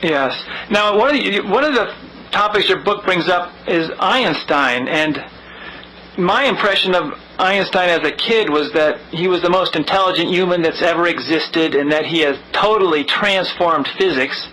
Yes. Now, one of the topics your book brings up is Einstein, and my impression of Einstein as a kid was that he was the most intelligent human that's ever existed, and that he has totally transformed physics.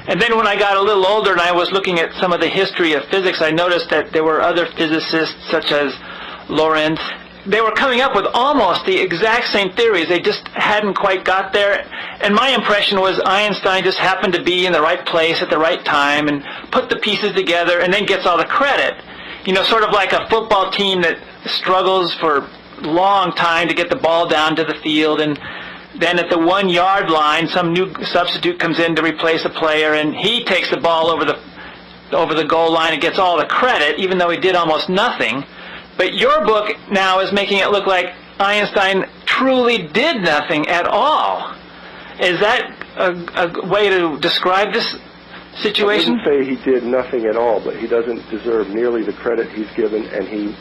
And then when I got a little older and I was looking at some of the history of physics, I noticed that there were other physicists, such as Lorentz. They were coming up with almost the exact same theories. They just hadn't quite got there. And my impression was Einstein just happened to be in the right place at the right time and put the pieces together and then gets all the credit. You know, sort of like a football team that struggles for a long time to get the ball down to the field, and then at the 1 yard line some new substitute comes in to replace a player, and he takes the ball over the goal line and gets all the credit, even though he did almost nothing. But your book now is making it look like Einstein truly did nothing at all. Is that a way to describe this situation? I wouldn't say he did nothing at all, but he doesn't deserve nearly the credit he's given, and he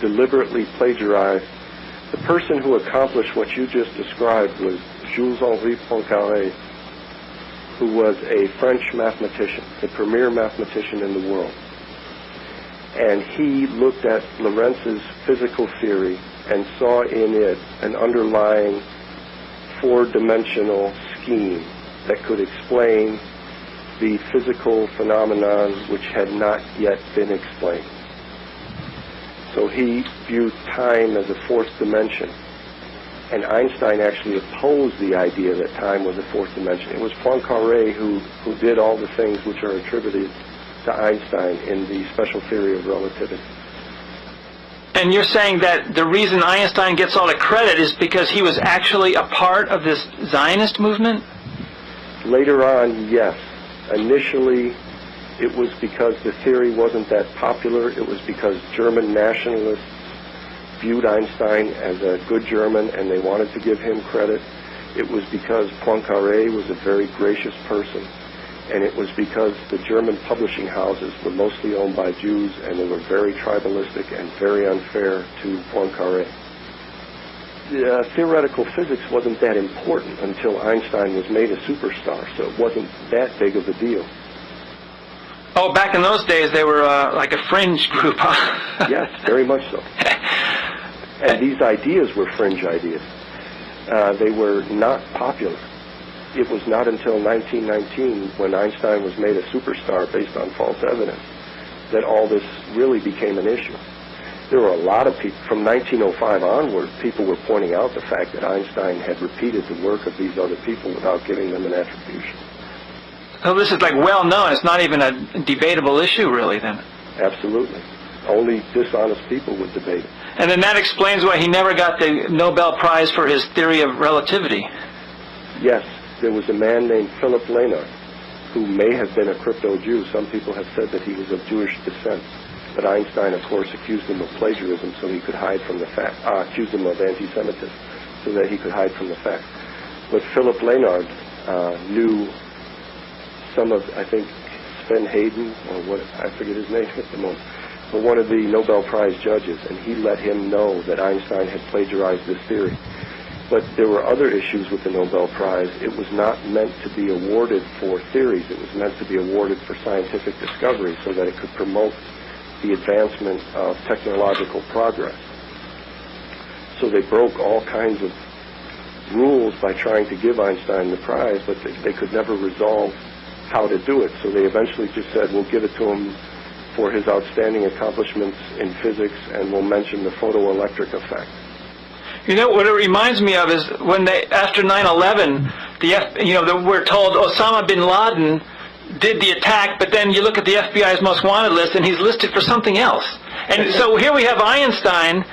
deliberately plagiarized. The person who accomplished what you just described was Jules-Henri Poincaré, who was a French mathematician, the premier mathematician in the world. And he looked at Lorentz's physical theory and saw in it an underlying four-dimensional scheme that could explain the physical phenomenon which had not yet been explained. So he viewed time as a fourth dimension. And Einstein actually opposed the idea that time was a fourth dimension. It was Poincaré who did all the things which are attributed to Einstein in the special theory of relativity. And you're saying that the reason Einstein gets all the credit is because he was actually a part of this Zionist movement? Later on, yes. Initially, it was because the theory wasn't that popular. It was because German nationalists viewed Einstein as a good German and they wanted to give him credit. It was because Poincaré was a very gracious person. And it was because the German publishing houses were mostly owned by Jews, and they were very tribalistic and very unfair to Poincaré. Theoretical physics wasn't that important until Einstein was made a superstar, so it wasn't that big of a deal. Oh, back in those days they were like a fringe group, huh? Yes, very much so. And these ideas were fringe ideas. They were not popular. It was not until 1919, when Einstein was made a superstar based on false evidence, that all this really became an issue. There were a lot of people, from 1905 onward, people were pointing out the fact that Einstein had repeated the work of these other people without giving them an attribution. So this is like well known. It's not even a debatable issue, really, then. Absolutely. Only dishonest people would debate it. And then that explains why he never got the Nobel Prize for his theory of relativity. Yes. There was a man named Philip Lenard, who may have been a crypto-Jew. Some people have said that he was of Jewish descent. But Einstein, of course, accused him of plagiarism so he could hide from the fact, accused him of anti-Semitism so that he could hide from the fact. But Philip Lenard knew some of, I think, Sven Hayden, or what, I forget his name at the moment, but one of the Nobel Prize judges, and he let him know that Einstein had plagiarized this theory. But there were other issues with the Nobel Prize. It was not meant to be awarded for theories. It was meant to be awarded for scientific discovery so that it could promote the advancement of technological progress. So they broke all kinds of rules by trying to give Einstein the prize, but they could never resolve how to do it. So they eventually just said, we'll give it to him for his outstanding accomplishments in physics, and we'll mention the photoelectric effect. You know, what it reminds me of is when they, after 9/11, we're told Osama bin Laden did the attack, but then you look at the FBI's most wanted list and he's listed for something else. And so here we have Einstein,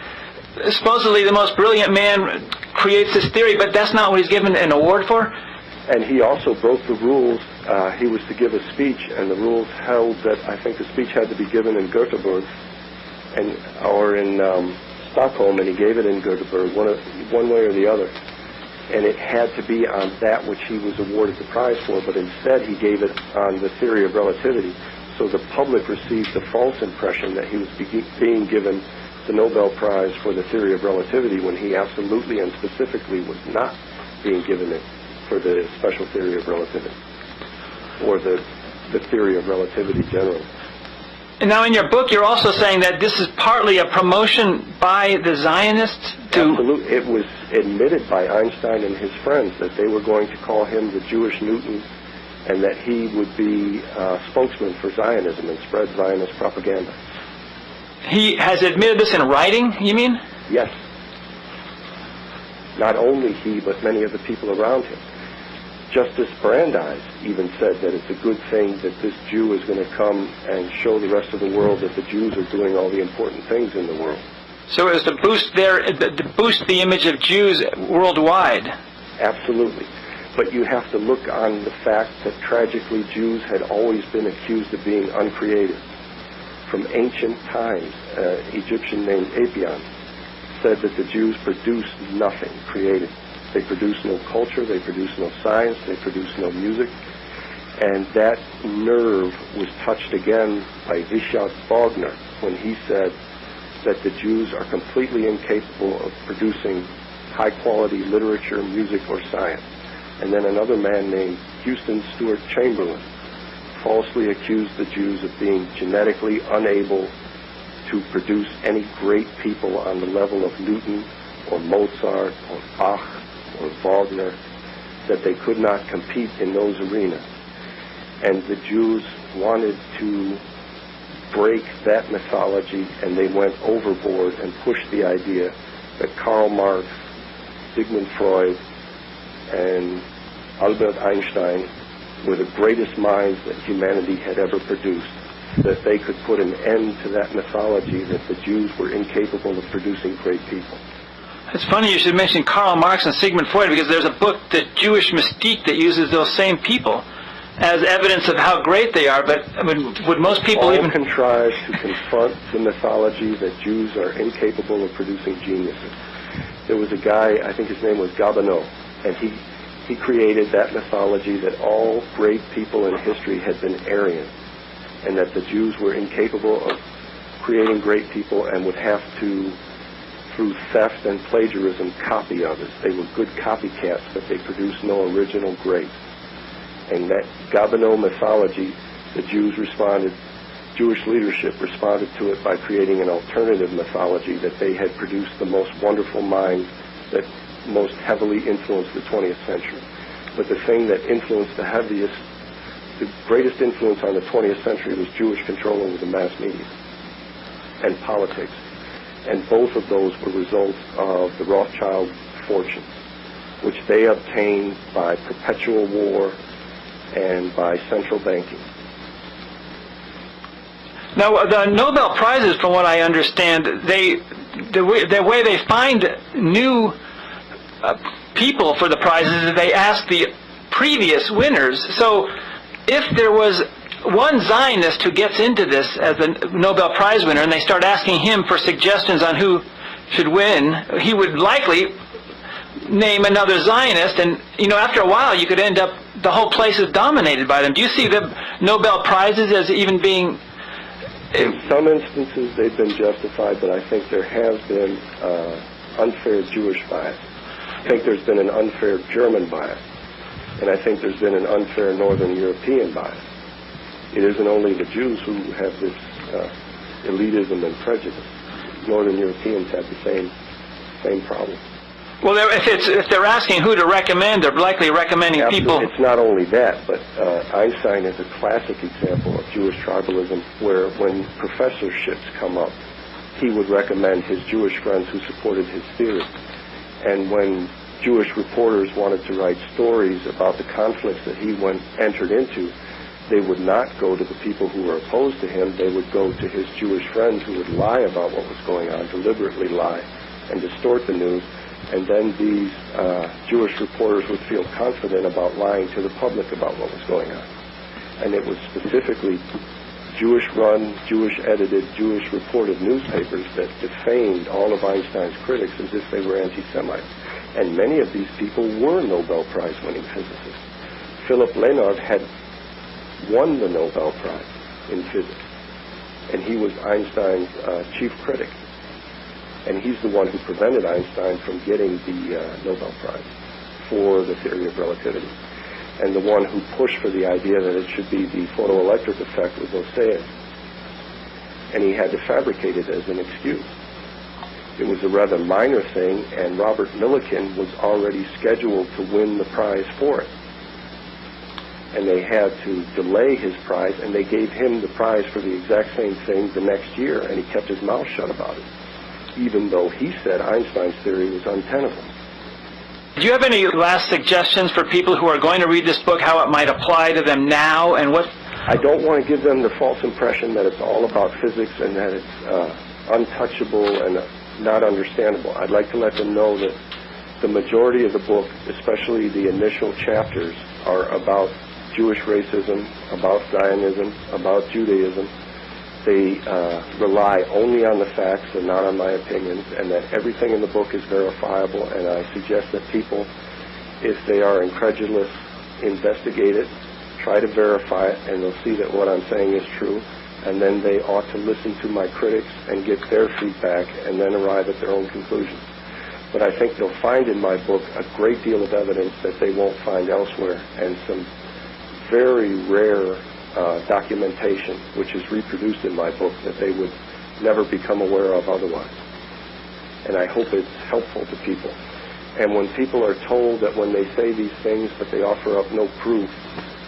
supposedly the most brilliant man, creates this theory, but that's not what he's given an award for. And he also broke the rules. He was to give a speech, and the rules held that I think the speech had to be given in Göteborg or in Stockholm, and he gave it in Göteborg, one way or the other. And it had to be on that which he was awarded the prize for, but instead he gave it on the theory of relativity. So the public received the false impression that he was being given the Nobel Prize for the theory of relativity, when he absolutely and specifically was not being given it for the special theory of relativity, or or the theory of relativity generally. And now in your book, you're also saying that this is partly a promotion by the Zionists to... Absolutely. It was admitted by Einstein and his friends that they were going to call him the Jewish Newton, and that he would be a spokesman for Zionism and spread Zionist propaganda. He has admitted this in writing, you mean? Yes. Not only he, but many of the people around him. Justice Brandeis even said that it's a good thing that this Jew is going to come and show the rest of the world that the Jews are doing all the important things in the world. So it was to boost the image of Jews worldwide. Absolutely. But you have to look on the fact that tragically Jews had always been accused of being uncreative. From ancient times, an Egyptian named Apion said that the Jews produced nothing creative. They produced no culture, they produced no science, they produced no music. And that nerve was touched again by Richard Wagner when he said that the Jews are completely incapable of producing high-quality literature, music, or science. And then another man named Houston Stewart Chamberlain falsely accused the Jews of being genetically unable to produce any great people on the level of Newton or Mozart or Bach or Wagner, that they could not compete in those arenas. And the Jews wanted to break that mythology, and they went overboard and pushed the idea that Karl Marx, Sigmund Freud, and Albert Einstein were the greatest minds that humanity had ever produced, that they could put an end to that mythology that the Jews were incapable of producing great people. It's funny you should mention Karl Marx and Sigmund Freud, because there's a book, The Jewish Mystique, that uses those same people as evidence of how great they are, but I mean, would most people all even... contrive to confront the mythology that Jews are incapable of producing geniuses. There was a guy, I think his name was Gobineau, and he created that mythology that all great people in history had been Aryan, and that the Jews were incapable of creating great people and would have to, through theft and plagiarism, copy others. They were good copycats, but they produced no original great. And that Gobineau mythology, the Jewish leadership responded to it by creating an alternative mythology that they had produced the most wonderful minds that most heavily influenced the 20th century. But the thing that influenced the greatest influence on the 20th century was Jewish control over the mass media and politics. And both of those were results of the Rothschild fortunes, which they obtained by perpetual war and by central banking. Now, the Nobel Prizes, from what I understand, the way they find new people for the prizes is they ask the previous winners. So if there was one Zionist who gets into this as a Nobel Prize winner and they start asking him for suggestions on who should win, he would likely name another Zionist, and after a while you could end up, the whole place is dominated by them. Do you see the Nobel Prizes as even being... In some instances they've been justified, but I think there has been unfair Jewish bias. I think there's been an unfair German bias, and I think there's been an unfair Northern European bias. It isn't only the Jews who have this elitism and prejudice. Northern Europeans have the same problem. Well, if they're asking who to recommend, they're likely recommending people... It's not only that, but Einstein is a classic example of Jewish tribalism, where when professorships come up, he would recommend his Jewish friends who supported his theory. And when Jewish reporters wanted to write stories about the conflicts that he entered into, they would not go to the people who were opposed to him. They would go to his Jewish friends who would lie about what was going on, deliberately lie and distort the news. And then these Jewish reporters would feel confident about lying to the public about what was going on. And it was specifically Jewish-run, Jewish-edited, Jewish-reported newspapers that defamed all of Einstein's critics as if they were anti-Semites. And many of these people were Nobel Prize-winning physicists. Philip Lenard had won the Nobel Prize in physics, and he was Einstein's chief critic. And he's the one who prevented Einstein from getting the Nobel Prize for the theory of relativity. And the one who pushed for the idea that it should be the photoelectric effect was Osseus. And he had to fabricate it as an excuse. It was a rather minor thing, and Robert Millikan was already scheduled to win the prize for it. And they had to delay his prize, and they gave him the prize for the exact same thing the next year, and he kept his mouth shut about it, even though he said Einstein's theory was untenable. Do you have any last suggestions for people who are going to read this book, how it might apply to them now, and what... I don't want to give them the false impression that it's all about physics and that it's untouchable and not understandable. I'd like to let them know that the majority of the book, especially the initial chapters, are about Jewish racism, about Zionism, about Judaism. They rely only on the facts and not on my opinions, and that everything in the book is verifiable, and I suggest that people, if they are incredulous, investigate it, try to verify it, and they'll see that what I'm saying is true, and then they ought to listen to my critics and get their feedback and then arrive at their own conclusions. But I think they'll find in my book a great deal of evidence that they won't find elsewhere, and some very rare documentation, which is reproduced in my book, that they would never become aware of otherwise. And I hope it's helpful to people. And when people are told that when they say these things but they offer up no proof,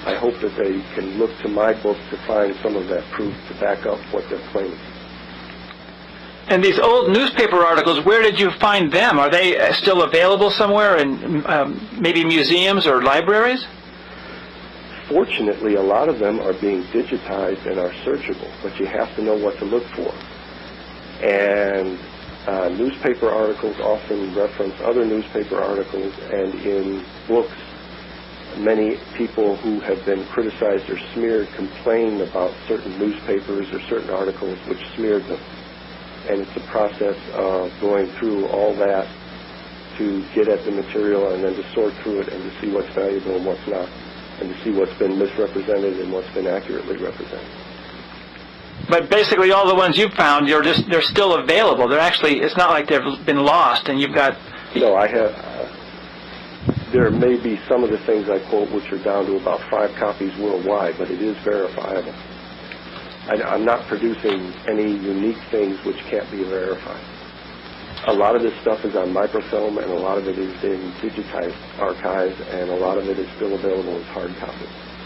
I hope that they can look to my book to find some of that proof to back up what they're claiming. And these old newspaper articles, where did you find them? Are they still available somewhere in maybe museums or libraries? Fortunately, a lot of them are being digitized and are searchable, but you have to know what to look for. And newspaper articles often reference other newspaper articles, and in books, many people who have been criticized or smeared complain about certain newspapers or certain articles which smeared them. And it's a process of going through all that to get at the material and then to sort through it and to see what's valuable and what's not, and to see what's been misrepresented and what's been accurately represented. But basically all the ones you've found, they're still available. They're actually, it's not like they've been lost and you've got... No, I have... there may be some of the things I quote which are down to about 5 copies worldwide, but it is verifiable. I'm not producing any unique things which can't be verified. A lot of this stuff is on microfilm, and a lot of it is in digitized archives, and a lot of it is still available as hard copies.